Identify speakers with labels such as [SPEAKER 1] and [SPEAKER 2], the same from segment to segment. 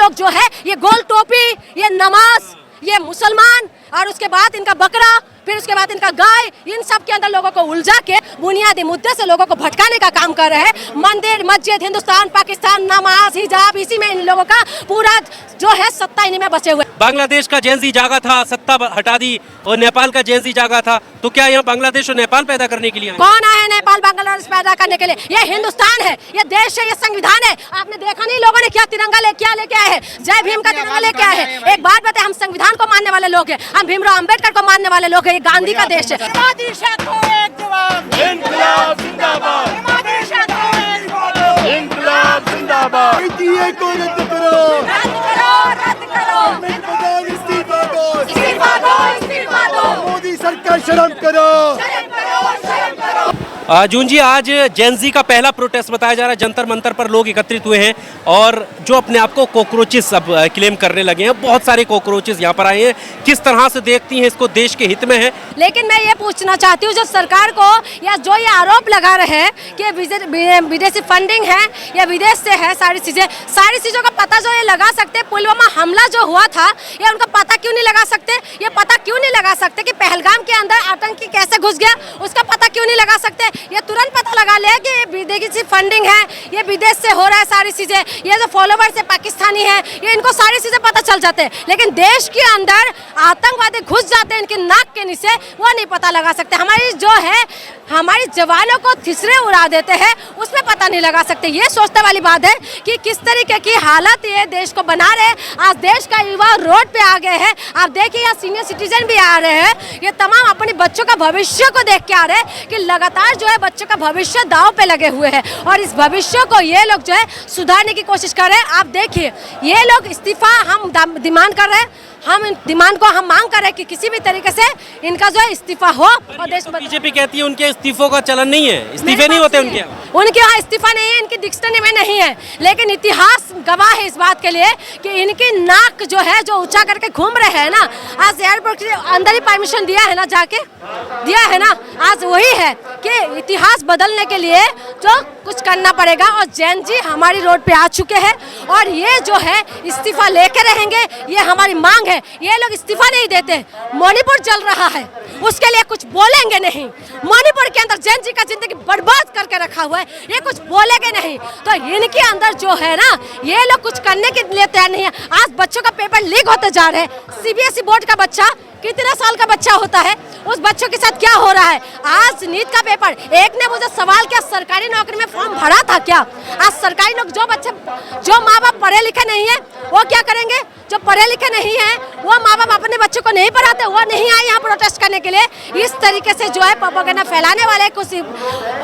[SPEAKER 1] लोग जो है ये गोल टोपी, ये नमाज, ये मुसलमान और उसके बाद इनका बकरा, फिर उसके बाद इनका गाय, इन सब के अंदर लोगों को उलझा के बुनियादी मुद्दे से लोगों को भटकाने का काम कर रहे हैं। मंदिर, मस्जिद, हिंदुस्तान, पाकिस्तान, नमाज, हिजाब, इसी में इन लोगों का पूरा जो है सत्ता इन्हीं में बचे हुए।
[SPEAKER 2] बांग्लादेश का जेन ज़ी जागा था, सत्ता हटा दी, और नेपाल का जेन ज़ी जागा था, तो क्या यहाँ बांग्लादेश और नेपाल पैदा करने के लिए आए?
[SPEAKER 1] कौन आया नेपाल बांग्लादेश पैदा करने के लिए? ये हिंदुस्तान है, ये देश है, ये संविधान है। आपने देखा नहीं लोगों ने क्या तिरंगा लेके आए हैं? जय भीम का तिरंगा लेके आए हैं। एक बात बताए, हम संविधान को मानने वाले लोग हैं, हम भीमराव अम्बेडकर को मानने वाले लोग हैं। ये गांधी का देश है।
[SPEAKER 3] मोदी सरकार शर्म करो।
[SPEAKER 2] जून जी, आज जेन ज़ी का पहला प्रोटेस्ट बताया जा रहा है। जंतर मंतर पर लोग एकत्रित हुए हैं और जो अपने आप को कॉकरोचेस अब क्लेम करने लगे हैं। बहुत सारे कॉकरोचेस यहाँ पर आए हैं। किस तरह से देखती हैं इसको? देश के हित में है?
[SPEAKER 1] लेकिन मैं ये पूछना चाहती हूँ, जो सरकार को या जो ये आरोप लगा रहे हैं कि विदेशी फंडिंग है या विदेश से है, सारी चीज़ों का पता जो ये लगा सकते, पुलवामा हमला जो हुआ था ये उनका पता क्यों नहीं लगा सकते? ये पता क्यों नहीं लगा सकते कि पहलगाम के अंदर आतंकी कैसे घुस गया, उसका पता क्यों नहीं लगा सकते? ये तुरंत पता लगा ले कि विदेशी फंडिंग है, ये विदेश से हो रहा है सारी चीजें, ये जो फॉलोवर्स है पाकिस्तानी है, ये इनको सारी चीजें पता चल जाते हैं। लेकिन देश के अंदर आतंकवादी घुस जाते हैं इनके नाक के नीचे, वो नहीं पता लगा सकते। हमारी जो है हमारी जवानों को थिसरे उड़ा देते हैं, उसमें पता नहीं लगा सकते। ये सोचने वाली बात है कि किस तरीके की हालत ये देश को बना रहे। आज देश का युवा रोड पे आ गए हैं। आप देखिए यहाँ सीनियर सिटीजन भी आ रहे हैं, ये तमाम अपने बच्चों का भविष्य को देख के आ रहे हैं कि लगातार जो है बच्चों का भविष्य दांव पे लगे हुए हैं और इस भविष्य को ये लोग जो है सुधारने की कोशिश कर रहे हैं। आप देखिए ये लोग इस्तीफा हम डिमांड कर रहे हैं, हम डिमांड को हम मांग कर रहे हैं कि किसी भी तरीके से इनका जो है इस्तीफा हो। और देश
[SPEAKER 2] बीजेपी कहती है उनके इस्तीफों का चलन नहीं है, इस्तीफे नहीं होते
[SPEAKER 1] उनके यहाँ इस्तीफा नहीं है, इनकी डिक्शनरी में नहीं है। लेकिन इतिहास गवाह है इस बात के लिए कि इनकी नाक जो है जो ऊंचा करके घूम रहे हैं ना, आज एयरपोर्ट के अंदर ही परमिशन दिया है ना, जाके दिया है ना। आज वही है कि इतिहास बदलने के लिए जो कुछ करना पड़ेगा। और जैन जी हमारी रोड पे आ चुके हैं और ये जो है इस्तीफा लेके रहेंगे, ये हमारी मांग है। ये लोग इस्तीफा नहीं देते। मणिपुर जल रहा है, उसके लिए कुछ बोलेंगे नहीं। मणिपुर के अंदर जैन जी का जिंदगी बर्बाद करके रखा हुआ है, ये कुछ बोलेंगे नहीं। तो इनके अंदर जो है ना, ये लोग कुछ करने के लिए तैयार नहीं है। आज बच्चों का पेपर लीक होते जा रहे हैं। सीबीएसई बोर्ड का बच्चा कितना साल का बच्चा होता है, उस बच्चों के साथ क्या हो रहा है? आज नीट का पेपर, एक ने मुझे सवाल किया सरकारी नौकरी में फॉर्म भरा था क्या? आज सरकारी नौकरी जो माँ बाप पढ़े लिखे नहीं है वो क्या करेंगे? जो पढ़े लिखे नहीं है वो माँ बाप अपने बच्चों को नहीं पढ़ाते, वो नहीं आए यहाँ प्रोटेस्ट करने के लिए। इस तरीके से जो है प्रोपेगेंडा फैलाने वाले कुछ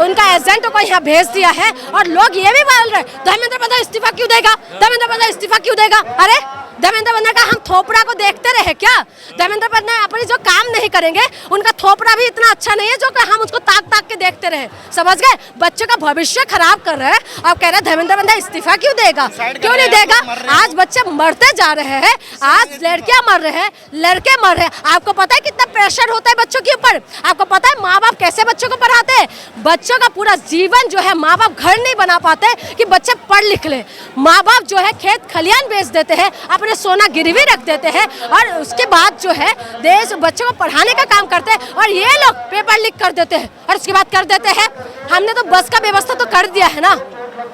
[SPEAKER 1] उनका एजेंटों को यहाँ भेज दिया है। और लोग ये भी बोल रहे धर्मेंद्र प्रधान इस्तीफा क्यों देगा, धर्मेंद्र प्रधान इस्तीफा क्यों देगा? अरे धर्मेंद्र प्रधान का हम थोपड़ा को देखते रहे क्या? धर्मेंद्र प्रधान अपनी जो काम नहीं करेंगे, उनका थोपड़ा भी इतना अच्छा नहीं है जो कि हम उसको ताक ताक के देखते रहे। समझ गए? बच्चों का भविष्य खराब कर रहे हैं। आप कह रहे हैं धर्मेंद्र प्रधान इस्तीफा क्यों देगा? क्यों नहीं देगा? आज बच्चे मरते जा रहे हैं, आज लड़कियां मर रहे हैं, लड़के मर रहे हैं। आपको पता है कितना प्रेशर होता है बच्चों के ऊपर? आपको पता है माँ बाप कैसे बच्चों को पढ़ाते हैं? बच्चों का पूरा जीवन जो है माँ बाप घर नहीं बना पाते कि बच्चे पढ़ लिख ले। माँ बाप जो है खेत खलियान बेच देते हैं, अपने सोना गिरवी रख देते हैं और उसके बाद जो है देश बच्चों को पढ़ाने का काम करते हैं। और ये लोग पेपर लीक कर देते हैं और उसके बाद कर देते हैं हमने तो बस का व्यवस्था तो कर दिया है ना,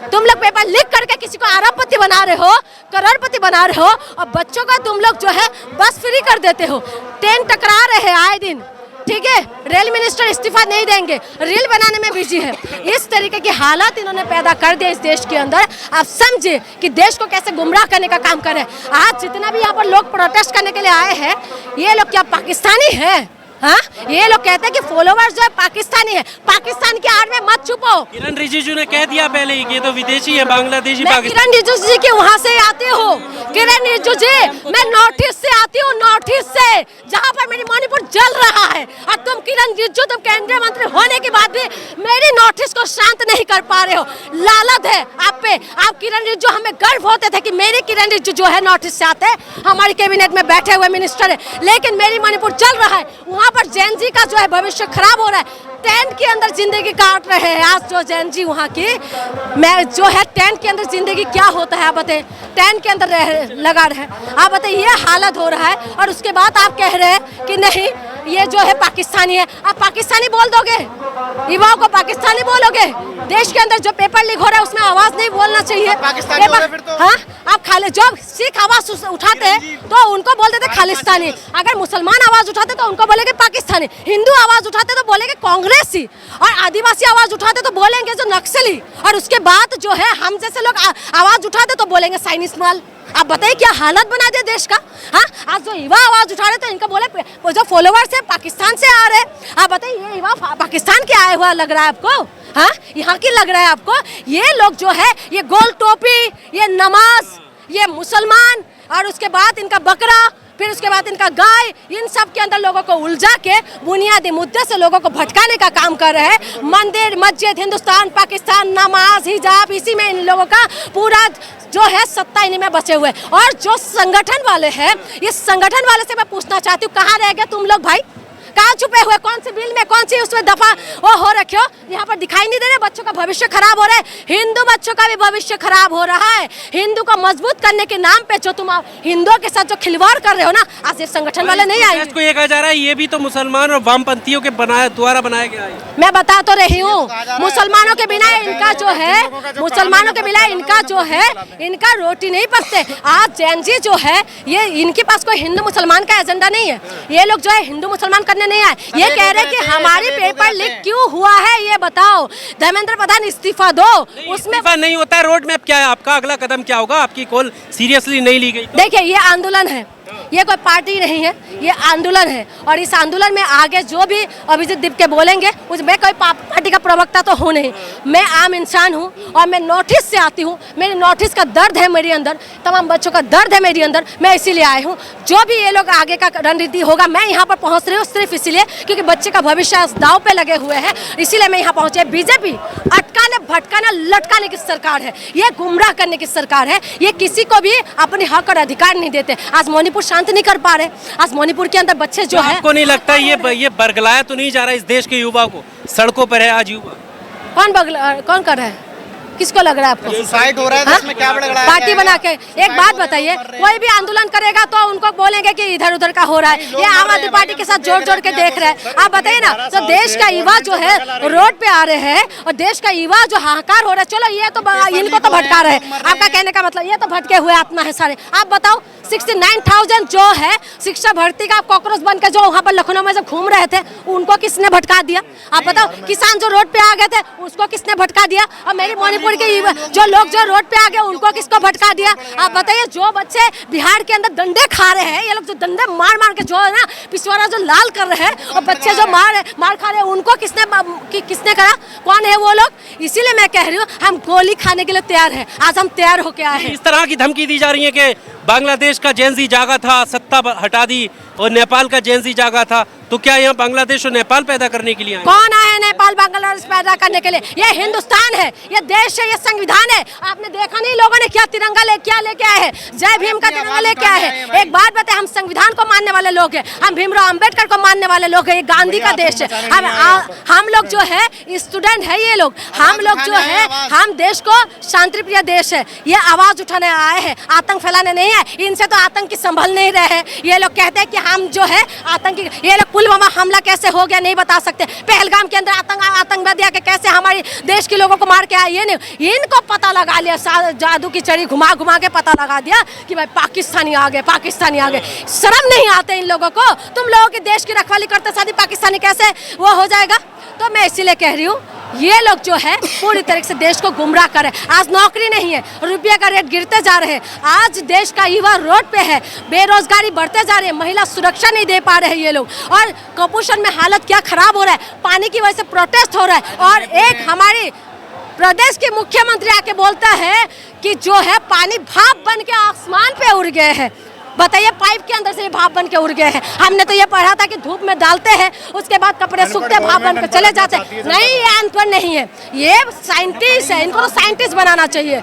[SPEAKER 1] तुम लोग पेपर लीक करके किसी को अरबपति बना रहे हो, करोड़पति बना रहे हो और बच्चों का तुम लोग जो है बस फ्री कर देते हो। ट्रेन टकरा रहे हैं आए दिन, ठीक है? रेल मिनिस्टर इस्तीफा नहीं देंगे, रील बनाने में बिजी है। इस तरीके की हालात इन्होंने पैदा कर दिया इस देश के अंदर। आप समझे कि देश को कैसे गुमराह करने का काम कर रहे हैं। आज जितना भी यहाँ पर लोग प्रोटेस्ट करने के लिए आए हैं, ये लोग क्या पाकिस्तानी है? हाँ, ये लोग कहते हैं कि फॉलोवर्स जो है पाकिस्तानी है। पाकिस्तान की आड़ में मत छुपो।
[SPEAKER 2] किरण रिजिजू ने कह दिया पहले ही कि ये तो विदेशी है, बांग्लादेशी।
[SPEAKER 1] किरण रिजिजू जी की वहाँ से आती हूँ। किरण रिजिजू जी, मैं नॉर्थ ईस्ट से आती हूँ, नॉर्थ ईस्ट से, जहाँ पर मेरी मणिपुर जल रहा है। और तुम किरण रिजिजू, तुम केंद्रीय मंत्री होने के बाद भी मेरी नॉर्थ ईस्ट को शांत नहीं कर पा रहे हो। लालत है आप पे। आप किरण रिजिजू, हमें गर्व होते थे कि मेरी किरण रिजिजू जो है नॉर्थ ईस्ट से आते हैं, हमारी कैबिनेट में बैठे हुए मिनिस्टर है, लेकिन मेरी मणिपुर जल रहा है। वहाँ यहाँ पर जैन का जो है भविष्य खराब हो रहा है। टेंट के अंदर जिंदगी काट रहे हैं आज जो जैन जी वहाँ की। मैं जो है टेंट के अंदर जिंदगी क्या होता है आप बताइए, टेंट के अंदर लगा रहे हैं आप बताइए, ये हालत हो रहा है। और उसके बाद आप कह रहे हैं कि नहीं ये जो है पाकिस्तानी है। आप पाकिस्तानी बोल दोगे, युवाओं को पाकिस्तानी बोलोगे? देश के अंदर जो पेपर लीक हो रहा है उसमें आवाज नहीं बोलना चाहिए। हाँ, आप खाली जो सिख आवाज उठाते हैं तो उनको बोलते थे खालिस्तानी, अगर मुसलमान आवाज उठाते तो उनको बोलेंगे पाकिस्तानी, हिंदू आवाज उठाते तो बोलेंगे कांग्रेसी, और आदिवासी आवाज उठाते तो बोलेंगे जो नक्सली, और उसके बाद जो है हम जैसे लोग आवाज उठाते तो बोलेंगे साइनिस माल। आप बताइए क्या हालत बना दे देश का। हाँ, आज जो युवा आवाज उठा रहे तो इनका बोले वो जो फॉलोवर्स है पाकिस्तान से आ रहे हैं। आप बताइए ये युवा पाकिस्तान के आए हुआ लग रहा है आपको? हाँ, यहाँ की लग रहा है आपको? ये लोग जो है ये गोल टोपी, ये नमाज, ये मुसलमान, और उसके बाद इनका बकरा, फिर उसके बाद इनका गाय, इन सब के अंदर लोगों को उलझा के बुनियादी मुद्दे से लोगों को भटकाने का काम कर रहे हैं। मंदिर, मस्जिद, हिंदुस्तान, पाकिस्तान, नमाज, हिजाब, इसी में इन लोगों का पूरा जो है सत्ता इन्हीं में बचे हुए। और जो संगठन वाले हैं, इस संगठन वाले से मैं पूछना चाहती हूँ कहाँ रह गए तुम लोग भाई? कहाँ छुपे हुए? कौन सी बिल में, कौन सी उसमें दफा वो हो रखे हो? यहाँ पर दिखाई नहीं दे रहे? बच्चों का भविष्य खराब हो रहा है, हिंदू बच्चों का भी भविष्य खराब हो रहा है। हिंदू को मजबूत करने के नाम पे जो तुम हिंदुओं के साथ जो खिलवाड़ कर रहे हो ना, आज ये संगठन वाले नहीं आए।
[SPEAKER 2] को ये कहा जा रहा है ये भी तो मुसलमान और वामपंथियों के द्वारा बनाया गया है।
[SPEAKER 1] मैं बता तो रही हूँ, मुसलमानों के बिना इनका जो है, मुसलमानों के बिना इनका जो है, इनका रोटी नहीं पकते। आज जैन जी जो है ये इनके पास कोई हिंदू मुसलमान का एजेंडा नहीं है। ये लोग जो है हिंदू मुसलमान करने नहीं आए। ये कह रहे कि हमारी पेपर लीक क्यों हुआ है ये बताओ। धर्मेंद्र प्रधान इस्तीफा दो। उसमें
[SPEAKER 2] नहीं होता है, रोड मैप क्या है आपका? अगला कदम क्या होगा? आपकी कॉल सीरियसली नहीं ली गई?
[SPEAKER 1] देखिए ये आंदोलन है, ये कोई पार्टी नहीं है, ये आंदोलन है। और इस आंदोलन में आगे जो भी अभिजीत दीप के बोलेंगे, मैं कोई पार्टी का प्रवक्ता तो हूँ नहीं, मैं आम इंसान हूँ और मैं नोटिस से आती हूँ। मेरे नोटिस का दर्द है मेरे अंदर, तमाम बच्चों का दर्द है मेरे अंदर, मैं इसीलिए आई हूँ। जो भी ये लोग आगे का रणनीति होगा, मैं यहाँ पर पहुँच रही हूँ सिर्फ इसीलिए क्योंकि बच्चे का भविष्य दाव पे लगे हुए हैं, इसीलिए मैं यहाँ पहुँचे। बीजेपी अटकाने भटकाने लटकाने की सरकार है, ये गुमराह करने की सरकार है, ये किसी को भी अपने हक और अधिकार नहीं देते। आज मणिपुर शांत नहीं कर पा रहे, आज मणिपुर के अंदर बच्चे जो है।
[SPEAKER 2] आपको नहीं लगता ये बरगलाया तो नहीं जा रहा है इस देश के युवा को? सड़कों पर है आज युवा।
[SPEAKER 1] कौन कर रहा है? किसको लग रहा है आपको?
[SPEAKER 3] सुसाइड हो रहा है इसमें क्या बड़ा
[SPEAKER 1] पार्टी बना के? एक बात बताइए, कोई भी आंदोलन करेगा तो उनको बोलेंगे कि इधर उधर का हो रहा है। ये आम आदमी पार्टी के साथ जोड़ जोड़ के देख रहे हैं। आप बताइए ना, तो देश का युवा जो है रोड पे आ रहे हैं और देश का युवा जो हाहाकार हो रहा है, चलो ये तो इनको तो भटका रहे हैं। आपका कहने का मतलब ये तो भटके हुए आत्मा है सारे। आप बताओ 69,000 जो है शिक्षा भर्ती का कॉकरोच बन के जो वहाँ पर लखनऊ में जब घूम रहे थे, उनको किसने भटका दिया? आप बताओ, किसान जो रोड पे आ गए थे उसको किसने भटका दिया? और मेरी मणिपुर के जो लोग जो रोड पे आ गए उनको किसको भटका दिया? आप बताइए, जो बच्चे बिहार के अंदर डंडे खा रहे हैं, ये लोग जो डंडे मार मार के जो है ना पिछवाड़ा जो लाल कर रहे हैं, और बच्चे जो मार खा रहे हैं, उनको किसने करा? कौन है वो लोग? इसीलिए मैं कह रही हूँ हम गोली खाने के लिए तैयार है। आज हम तैयार होके आए हैं।
[SPEAKER 2] इस तरह की धमकी दी जा रही है कि बांग्लादेश का जैन जी जागा था, सत्ता हटा दी, और नेपाल का जैन जी जागा था, तो क्या यहाँ बांग्लादेश और नेपाल पैदा करने के लिए आए?
[SPEAKER 1] कौन आए हैं नेपाल बांग्लादेश पैदा करने के लिए? ये हिंदुस्तान है, ये देश है, ये संविधान है। आपने देखा नहीं लोगों ने क्या तिरंगा लेके आए हैं? जय भीम का तिरंगा लेके आए हैं। एक बात बताए, हम संविधान को मानने वाले लोग हैं, हम भीमराव अंबेडकर को मानने वाले लोग हैं। ये गांधी का देश है। हम लोग जो है स्टूडेंट है, ये लोग हम लोग जो है, हम देश को शांति प्रिय देश है, ये आवाज उठाने आए हैं, आतंक फैलाने नहीं है। इनसे तो आतंकी संभल नहीं रहे हैं। ये लोग कहते हैं कि हम जो है आतंकी, ये लोग पुलवामा हमला कैसे हो गया नहीं बता सकते, पहलगाम के अंदर आतंकवादी आके कैसे हमारे देश के लोगों को मार के आए, ये नहीं। इनको पता लगा लिया, जादू की छड़ी घुमा घुमा के पता लगा दिया कि भाई पाकिस्तानी आ गए, पाकिस्तानी आ गए। शर्म नहीं आते इन लोगों को? तुम लोगों के देश की रखवाली करते साथ पाकिस्तानी कैसे वो हो जाएगा? तो मैं इसीलिए कह रही हूँ, ये लोग जो है पूरी तरह से देश को गुमराह करे। आज नौकरी नहीं है, रुपये का रेट गिरते जा रहे हैं, आज देश का युवा रोड पे है, बेरोजगारी बढ़ते जा रही है, महिला सुरक्षा नहीं दे पा रहे हैं ये लोग, और कुपोषण में हालत क्या खराब हो रहा है, पानी की वजह से प्रोटेस्ट हो रहा है। और एक हमारी प्रदेश के मुख्यमंत्री आके बोलता है कि जो है पानी भाप बन के आसमान पे उड़ गए हैं। बताइए, पाइप के अंदर से ये भाप बन के उड़ गए हैं। हमने तो ये पढ़ा था कि धूप में डालते हैं, उसके बाद कपड़े सूखते भाप बन के चले जाते हैं। नहीं, ये आंसर नहीं है, ये साइंटिस्ट है, इनको तो साइंटिस्ट बनाना चाहिए।